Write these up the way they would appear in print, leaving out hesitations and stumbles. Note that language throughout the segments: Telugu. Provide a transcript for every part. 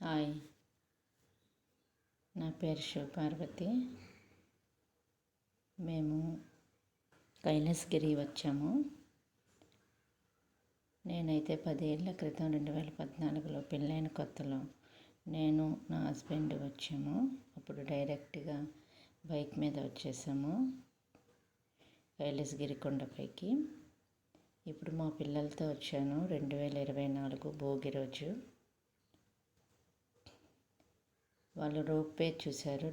హాయ్, నా పేరు శివపార్వతి. మేము కైలాసగిరి వచ్చాము. నేనైతే 10 ఏళ్ళ క్రితం 2014లో పెళ్ళైన కొత్తలో నేను నా హస్బెండ్ వచ్చాము. అప్పుడు డైరెక్ట్గా బైక్ మీద వచ్చేసాము కైలాసగిరి కొండపైకి. ఇప్పుడు మా పిల్లలతో వచ్చాను. 2024 భోగి రోజు. వాళ్ళు రోప్ వే చూశారు.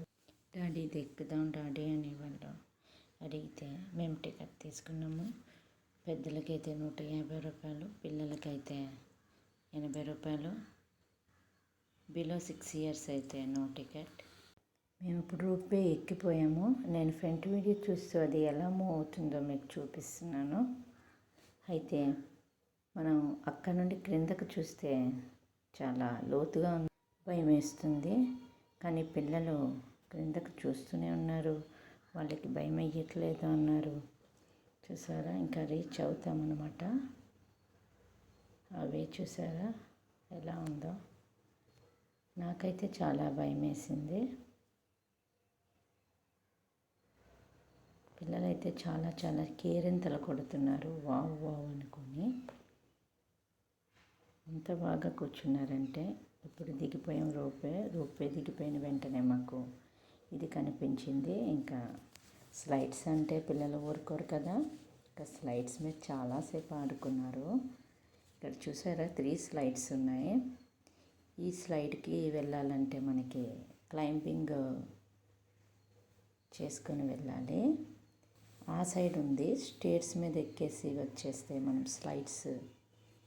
డాడీ ఇది ఎక్కుదాం డాడీ అని వాళ్ళు అడిగితే మేము టికెట్ తీసుకున్నాము. పెద్దలకైతే 150 రూపాయలు, పిల్లలకైతే 80 రూపాయలు. బిలో 6 ఇయర్స్ అయితే నో టికెట్. మేము ఇప్పుడు రోప్ వే ఎక్కిపోయాము. నేను ఫ్రంట్ వీడియో చూస్తూ అది ఎలా మూవ్ అవుతుందో మీకు చూపిస్తున్నాను. అయితే మనం అక్కడ నుండి క్రిందకు చూస్తే చాలా లోతుగా భయం వేస్తుంది. కానీ పిల్లలు క్రిందకు చూస్తూనే ఉన్నారు. వాళ్ళకి భయం అయ్యట్లేదు అన్నారు. చూసారా, ఇంకా రీచ్ అవుతామన్నమాట. అవే చూసారా ఎలా ఉందో. నాకైతే చాలా భయం వేసింది. పిల్లలైతే చాలా చాలా కేరింతలు కొడుతున్నారు వావ్ వావ్ అనుకొని. ఎంత బాగా కూర్చున్నారంటే. ఇప్పుడు దిగిపోయాం రోప్వే దిగిపోయిన వెంటనే మాకు ఇది కనిపించింది. ఇంకా స్లైడ్స్ అంటే పిల్లలు ఊరుకోరు కదా, ఇంకా స్లైడ్స్ మీద చాలాసేపు ఆడుకున్నారు. ఇక్కడ చూసారా 3 స్లైడ్స్ ఉన్నాయి. ఈ స్లైడ్కి వెళ్ళాలంటే మనకి క్లైంబింగ్ చేసుకొని వెళ్ళాలి. ఆ సైడ్ ఉంది, స్టేర్స్ మీద ఎక్కేసి వచ్చేస్తే మనం స్లైడ్స్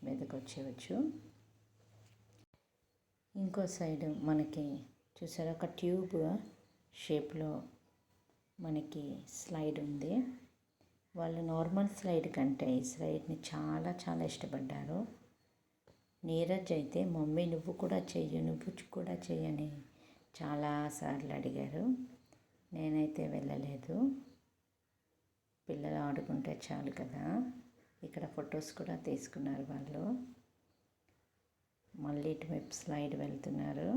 మీదకి వచ్చేయచ్చు. ఇంకో సైడ్ మనకి చూసారా ఒక ట్యూబ్ షేప్లో మనకి స్లైడ్ ఉంది. వాళ్ళు నార్మల్ స్లైడ్ కంటే ఈ స్లైడ్ని చాలా చాలా ఇష్టపడ్డారు. నీరజ్ అయితే మమ్మీ నువ్వు కూడా చెయ్యని చాలాసార్లు అడిగారు. నేనైతే వెళ్ళలేదు. పిల్లలు ఆడుకుంటే చాలు కదా. ఇక్కడ ఫొటోస్ కూడా తీసుకున్నారు వాళ్ళు. మళ్ళీ ఇటువైపు స్లైడ్ వెళ్తున్నారు.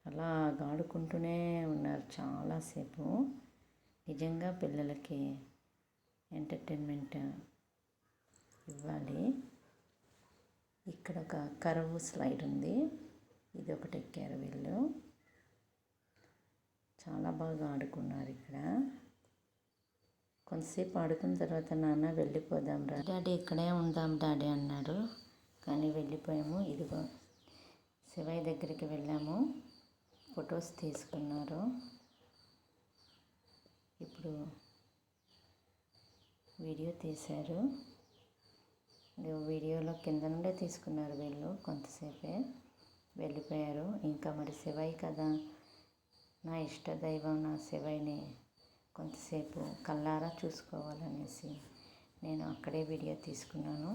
అలా ఆడుకుంటూనే ఉన్నారు చాలాసేపు. నిజంగా పిల్లలకి ఎంటర్టైన్మెంట్ ఇవ్వాలి. ఇక్కడ ఒక కర్వ్ స్లైడ్ ఉంది. ఇది ఒకటి ఎక్కారు వీళ్ళు. చాలా బాగా ఆడుకున్నారు ఇక్కడ. కొంతసేపు ఆడుకున్న తర్వాత నాన్న వెళ్ళిపోదాం రా డాడీ, ఇక్కడే ఉందాం డాడీ అన్నారు. కానీ వెళ్ళిపోయాము. ఇదిగో శివయ్య దగ్గరికి వెళ్ళాము. ఫొటోస్ తీసుకున్నారు. ఇప్పుడు వీడియో తీశారు. వీడియోలో కింద నుండే తీసుకున్నారు వీళ్ళు. కొంతసేపే వెళ్ళిపోయారు. ఇంకా మరి శివయ్య కదా, నా ఇష్ట దైవం, నా శివయ్యని కొంతసేపు కళ్ళారా చూసుకోవాలనేసి నేను అక్కడే వీడియో తీసుకున్నాను.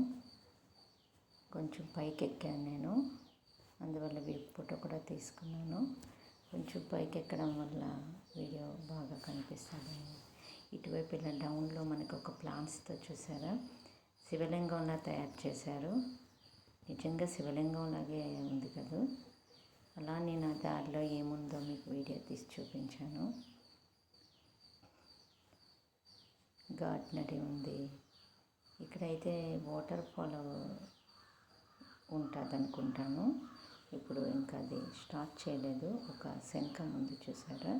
కొంచెం పైకి ఎక్కాను నేను, అందువల్ల ఫోటో కూడా తీసుకున్నాను. కొంచెం పైకి ఎక్కడం వల్ల వీడియో బాగా కనిపిస్తుంది. ఇటువైపు ఇలా డౌన్లో మనకు ఒక ప్లాంట్స్తో చూసారా శివలింగంలా తయారు చేశారు. నిజంగా శివలింగంలాగే ఉంది కదా. అలా నేను ఆ దారిలో ఏముందో మీకు వీడియో తీసి చూపించాను. గార్డెనరీ ఉంది. ఇక్కడైతే వాటర్ ఫాల్ ఉంటుంది అనుకుంటాను. ఇప్పుడు ఇంకా అది స్టార్ట్ చేయలేదు. ఒక శంఖం ఉంది చూసారా.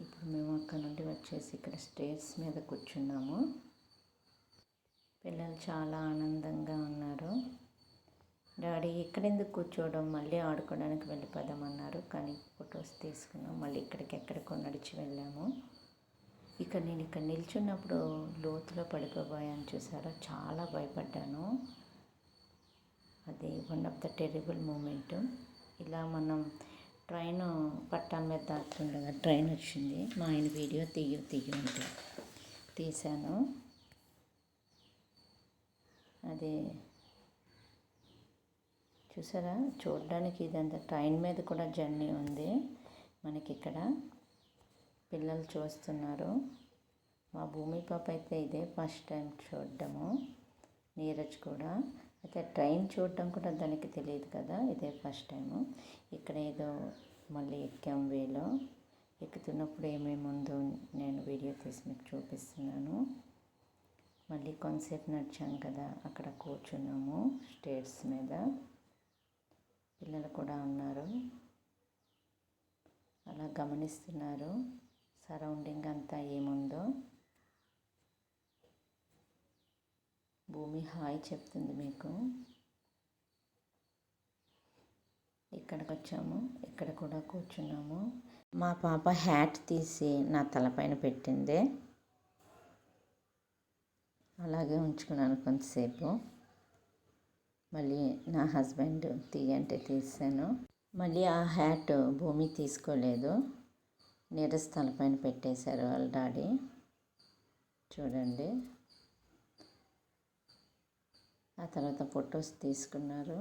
ఇప్పుడు మేము అక్కడ నుండి వచ్చేసి ఇక్కడ స్టేర్స్ మీద కూర్చున్నాము. పిల్లలు చాలా ఆనందంగా ఉన్నారు. డాడీ ఇక్కడెందుకు కూర్చోవడం, మళ్ళీ ఆడుకోవడానికి వెళ్ళిపోదామన్నారు. కానీ ఫొటోస్ తీసుకున్నాం. మళ్ళీ ఎక్కడికో నడిచి వెళ్ళాము. నేను ఇక్కడ నిల్చున్నప్పుడు లోతులో పడిపోయాను చూసారా. చాలా భయపడ్డాను. అది one of the terrible moment. ఇలా మనం ట్రైన్ పట్టాల మీద దాటుతుండగా ట్రైన్ వచ్చింది. మా ఆయన వీడియో తీయంటే తీశాను. అదే చూసారా, చూడడానికి ఇదంతా ట్రైన్ మీద కూడా జర్నీ ఉంది మనకి ఇక్కడ. పిల్లలు చూస్తున్నారు. మా భూమి పాప అయితే ఇదే ఫస్ట్ టైం చూడడము. నీరజ్ కూడా అయితే ట్రైన్ చూడటం కూడా దానికి తెలియదు కదా, ఇదే ఫస్ట్ టైము. ఇక్కడ ఏదో మళ్ళీ ఎక్కాం వేలో. ఎక్కుతున్నప్పుడు ఏమేమి ఉందో నేను వీడియో తీసి మీకు చూపిస్తున్నాను. మళ్ళీ కొంతసేపు నడిచాం కదా, అక్కడ కూర్చున్నాము స్టేర్స్ మీద. పిల్లలు కూడా ఉన్నారు, అలా గమనిస్తున్నారు సరౌండింగ్ అంతా ఏముందో. భూమి హాయ్ చెప్తుంది మీకు. ఇక్కడికి వచ్చాము, ఇక్కడ కూడా కూర్చున్నాము. మా పాప హ్యాట్ తీసి నా తలపైన పెట్టింది, అలాగే ఉంచుకున్నాను కొంతసేపు. మళ్ళీ నా హస్బెండ్ తీయంటే తీసాను. మళ్ళీ ఆ హ్యాట్ భూమి తీసుకోలేదు, నీరజ్ తలపైన పెట్టేశారు వాళ్ళ డాడీ. చూడండి, ఆ తర్వాత ఫొటోస్ తీసుకున్నారు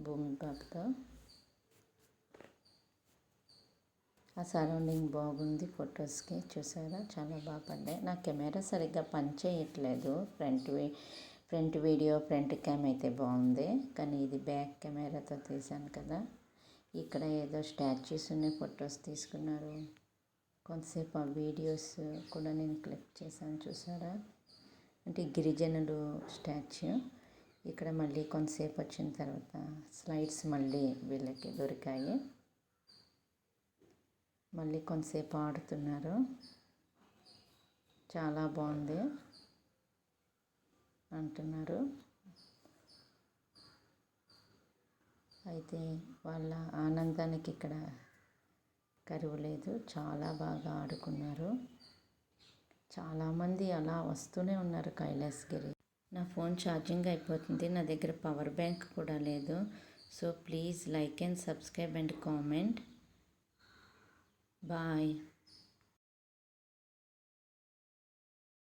భూమి పాపతో. ఆ సరౌండింగ్ బాగుంది ఫొటోస్కి, చూసారా చాలా బాగా పడ్డాయి. నా కెమెరా సరిగ్గా పనిచేయట్లేదు. ఫ్రంట్ వీడియో ఫ్రంట్ క్యామ్ అయితే బాగుంది, కానీ ఇది బ్యాక్ కెమెరాతో తీసాను కదా. ఇక్కడ ఏదో స్టాచ్యూస్ ఉన్నాయి, ఫొటోస్ తీసుకున్నారు. కొంతసేపు ఆ వీడియోస్ కూడా నేను క్లిక్ చేశాను, చూసారా. అంటే గిరిజనులు స్టాచ్యూ. ఇక్కడ మళ్ళీ కొంతసేపు వచ్చిన తర్వాత స్లైడ్స్ మళ్ళీ వీళ్ళకి దొరికాయి. మళ్ళీ కొంతసేపు ఆడుతున్నారు, చాలా బాగుంది అంటున్నారు. అయితే వాళ్ళ ఆనందానికి ఇక్కడ కరువు లేదు, చాలా బాగా ఆడుకున్నారు. చాలామంది అలా వస్తూనే ఉన్నారు కైలాసగిరి. నా ఫోన్ ఛార్జింగ్ అయిపోతుంది, నా దగ్గర పవర్ బ్యాంక్ కూడా లేదు. So please like and subscribe and comment. Bye.